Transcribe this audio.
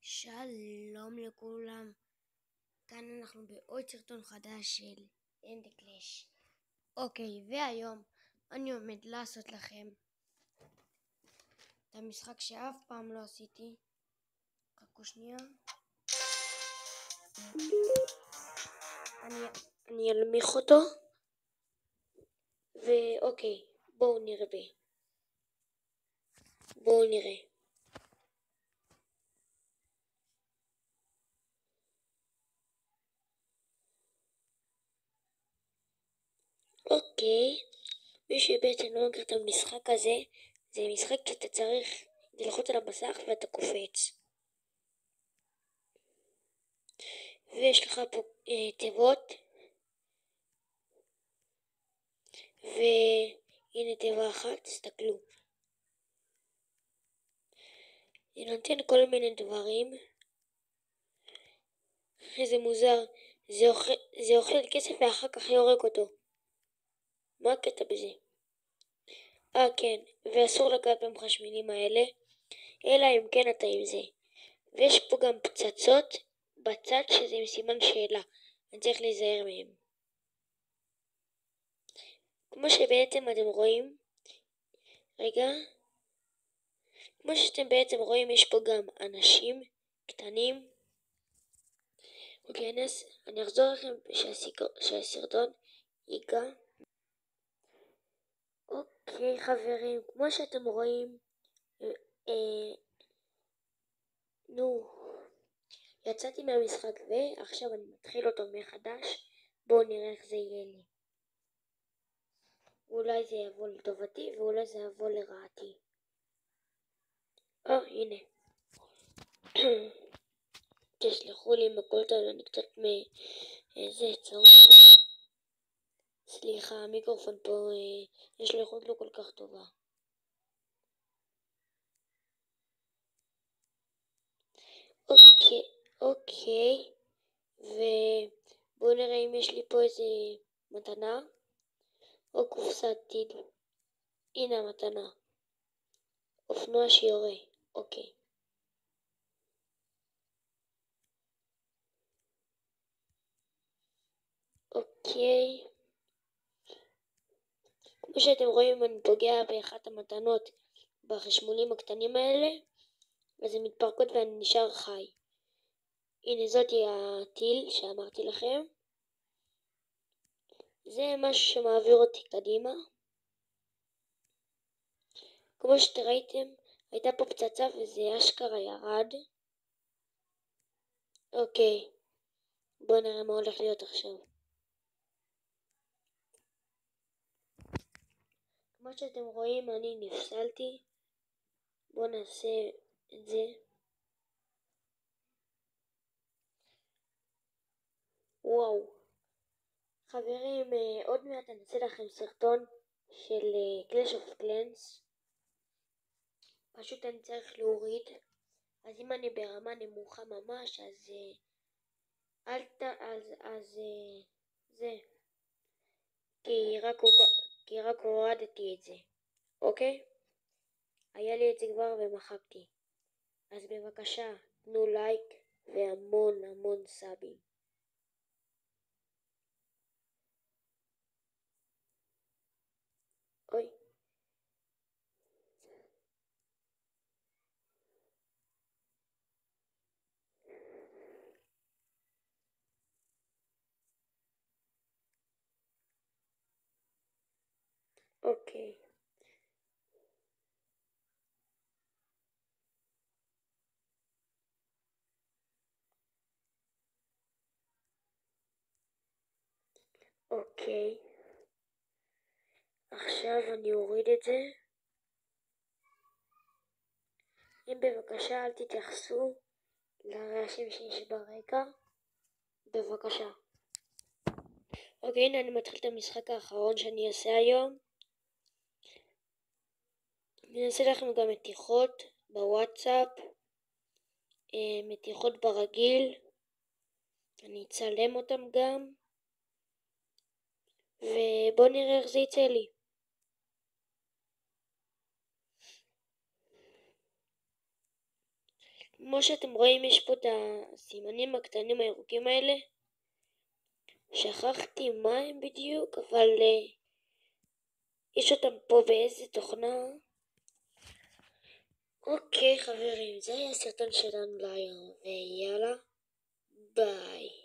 שלום לכולם, כאן אנחנו בעוד סרטון חדש של אנד קלאש. אוקיי, והיום אני עומד לעשות לכם את המשחק שאף פעם לא עשיתי. חכו שנייה, אני אלמיך אותו, ואוקיי, בואו נראה. אוקיי, מי שבעצם לא מכיר את המשחק הזה, זה משחק שאתה צריך ללחוץ על המסך ואתה קופץ. ויש לך פה תיבות, והנה תיבה אחת, תסתכלו. זה נותן כל מיני דברים. איזה מוזר, זה אוכל כסף ואחר כך יורק אותו. מה הקטע בזה? כן, ואסור לגעת במחשמלים האלה, אלא אם כן אתה עם זה. ויש פה גם פצצות בצד שזה עם סימן שאלה, אני צריך להיזהר מהם. כמו שבעצם אתם רואים, כמו שאתם בעצם רואים, יש פה גם אנשים קטנים. אוקיי, אני אחזור לכם שהסרטון ייגע. אוקיי חברים, כמו שאתם רואים, יצאתי מהמשחק ועכשיו אני מתחיל אותו מחדש. בואו נראה איך זה יהיה לי. אולי זה יבוא לטובתי ואולי זה יבוא לרעתי. הנה. תסלחו לי אם הכל טוב, אני קצת מאיזה צהוב. סליחה, המיקרופון פה יש לו איכות לא כל כך טובה. אוקיי, ובואו נראה אם יש לי פה איזה מתנה או קופסת טיל. הנה המתנה, אופנוע שיורה. אוקיי, כמו שאתם רואים, אני פוגע באחת המתנות בחשמולים הקטנים האלה, אז הן מתפרקות ואני נשאר חי. הנה זאתי הטיל שאמרתי לכם. זה משהו שמעביר אותי קדימה. כמו שראיתם, הייתה פה פצצה וזה אשכרה ירד. אוקיי, בואו נראה מה הולך להיות עכשיו. כמו שאתם רואים, אני נפסלתי. בואו נעשה את זה. וואו. חברים, עוד מעט אני אעשה לכם סרטון של Clash of Clans. פשוט אני צריך להוריד. אז אם אני ברמה נמוכה ממש, זה. כי רק הורדתי את זה. אוקיי? היה לי את זה כבר ומחקתי. אז בבקשה, תנו לייק והמון סאבים. אוי. אוקיי. אוקיי. עכשיו אני אוריד את זה. אם בבקשה אל תתייחסו לרעשים שיש ברקע. בבקשה. אוקיי, הנה אני מתחיל את המשחק האחרון שאני אעשה היום. אני אעשה לכם גם מתיחות בוואטסאפ, מתיחות ברגיל, אני אצלם אותם גם, ובואו נראה איך זה יצא לי. כמו שאתם רואים, יש פה את הסימנים הקטנים הירוקים האלה. שכחתי מה הם בדיוק, אבל יש אותם פה באיזה תוכנה. אוקיי חברים, זה היה הסרטון שלנו להיום, ויאללה, ביי.